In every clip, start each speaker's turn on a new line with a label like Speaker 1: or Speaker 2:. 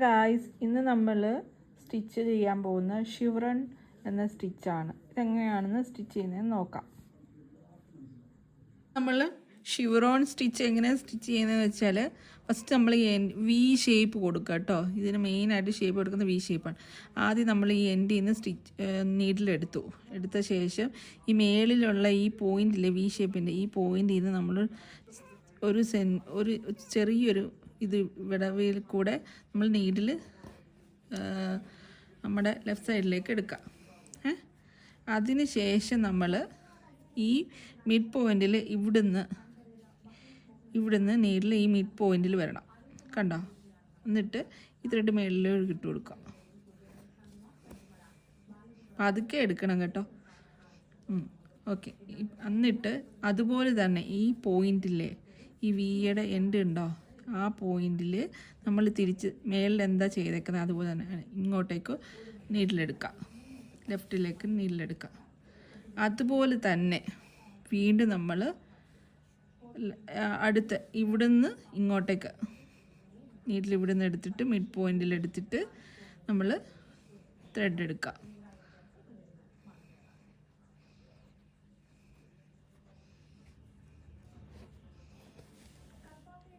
Speaker 1: Guys, ഇന്ന് നമ്മൾ stitch ചെയ്യാൻ പോകുന്ന ഷിവറൺ എന്ന സ്റ്റിച്ചാണ്. ഇതെങ്ങനെയാണെന്ന് സ്റ്റിച്ച് ചെയ്യുന്നതെന്ന് നോക്കാം. നമ്മൾ ഷിവറോൺ സ്റ്റിച്ച് എങ്ങനെ സ്റ്റിച്ച് ചെയ്യുന്നതെന്ന് വെച്ചാൽ ഫസ്റ്റ് നമ്മൾ ഈ വി ഷേപ്പ് കൊടുക്കുക കേട്ടോ. ഇതിന് മെയിനായിട്ട് ഷേപ്പ് കൊടുക്കുന്ന വി ഷേപ്പാണ്. ആദ്യം നമ്മൾ ഈ എൻഡിൽ നിന്ന് എടുത്ത ശേഷം ഈ മേളിലുള്ള ഈ പോയിന്റിലെ വി ഷേപ്പിൻ്റെ ഈ പോയിന്റിൽ നിന്ന് നമ്മൾ ഒരു ചെറിയൊരു വിടവിൽ കൂടെ നമ്മൾ നീഡിൽ നമ്മുടെ ലെഫ്റ്റ് സൈഡിലേക്ക് എടുക്കാം. അതിന് ശേഷം നമ്മൾ ഈ മിഡ് പോയിന്റിൽ ഇവിടുന്ന് നീഡിൽ ഈ മിഡ് പോയിന്റിൽ വരണം. കണ്ടോ? എന്നിട്ട് ഈ ത്രെഡ് മേളിലേക്ക് ഇട്ട് കൊടുക്കാം. പതുക്കെ എടുക്കണം കേട്ടോ. ഓക്കെ. എന്നിട്ട് അതുപോലെ തന്നെ ഈ പോയിന്റിലെ ഈ വിയുടെ എൻഡ് ഉണ്ടോ, ആ പോയിന്റിൽ നമ്മൾ തിരിച്ച് മേളിൽ എന്താ ചെയ്തേക്കുന്നത് അതുപോലെ തന്നെ ഇങ്ങോട്ടേക്ക് നീഡിലെടുക്കാം, ലെഫ്റ്റിലേക്ക് നീഡിലെടുക്കാം. അതുപോലെ തന്നെ വീണ്ടും നമ്മൾ അടുത്ത് ഇവിടുന്ന് ഇങ്ങോട്ടേക്ക് നീഡിൽ ഇവിടുന്ന് എടുത്തിട്ട് മിഡ് പോയിന്റിൽ എടുത്തിട്ട് നമ്മൾ ത്രെഡ് എടുക്കാം.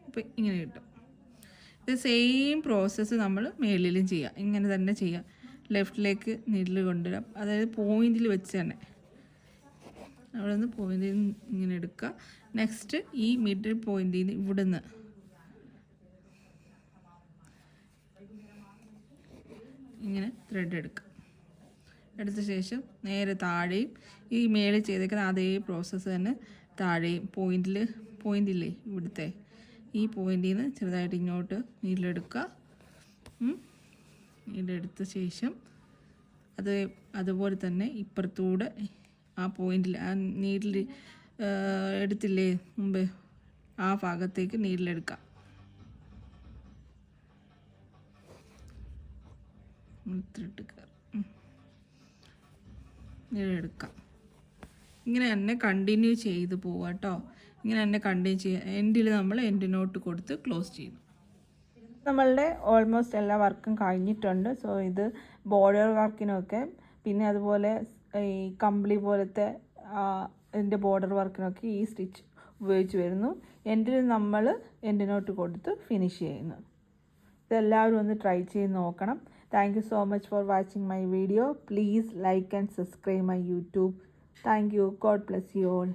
Speaker 1: അപ്പോൾ ഇങ്ങനെ കിട്ടും. ഇത് സെയിം പ്രോസസ്സ് നമ്മൾ മേളിലും ചെയ്യാം. ഇങ്ങനെ തന്നെ ചെയ്യാം. ലെഫ്റ്റിലേക്ക് നീഡിൽ കൊണ്ടുവരാം, അതായത് പോയിന്റിൽ വെച്ച് തന്നെ അവിടെ നിന്ന് പോയിന്റിൽ ഇങ്ങനെ എടുക്കുക. നെക്സ്റ്റ് ഈ മിഡിൽ പോയിന്റിൽ നിന്ന് ഇവിടുന്ന് ഇങ്ങനെ ത്രെഡ് എടുക്കുക. എടുത്ത ശേഷം നേരെ താഴെയും ഈ മേളിൽ ചെയ്തേക്കുന്ന അതേ പ്രോസസ്സ് തന്നെ താഴെയും പോയിന്റില്ലേ ഇവിടുത്തെ ഈ പോയിന്റിൽ നിന്ന് ചെറുതായിട്ട് ഇങ്ങോട്ട് നീഡിലെടുക്കുക. നീഡിലെടുത്ത ശേഷം അതുപോലെ തന്നെ ഇപ്പുറത്തൂടെ ആ പോയിന്റിൽ ആ നീഡിൽ എടുത്തില്ലേ മുമ്പ്, ആ ഭാഗത്തേക്ക് നീഡിലെടുക്കാം. നീഡിലെടുക്കാം. ഇങ്ങനെ തന്നെ കണ്ടിന്യൂ ചെയ്ത് പോവാം കേട്ടോ. ഇങ്ങനെ തന്നെ കണ്ടിന്യൂ ചെയ്യുക. എൻഡിൽ നമ്മൾ എൻഡ് നോട്ട് കൊടുത്ത് ക്ലോസ് ചെയ്യുന്നു. നമ്മളുടെ ഓൾമോസ്റ്റ് എല്ലാ വർക്കും കഴിഞ്ഞിട്ടുണ്ട്. സോ ഇത് ബോർഡർ വർക്കിനൊക്കെ, പിന്നെ അതുപോലെ ഈ കമ്പിളി പോലത്തെ ഇതിൻ്റെ ബോർഡർ വർക്കിനൊക്കെ ഈ സ്റ്റിച്ച് ഉപയോഗിച്ച് വരുന്നു. എൻഡിൽ നമ്മൾ എൻഡ് നോട്ട് കൊടുത്ത് ഫിനിഷ് ചെയ്യുന്നു. ഇതെല്ലാവരും ഒന്ന് ട്രൈ ചെയ്ത് നോക്കണം. Thank you so much for watching my video. Please like and subscribe my YouTube. Thank you. God bless you all.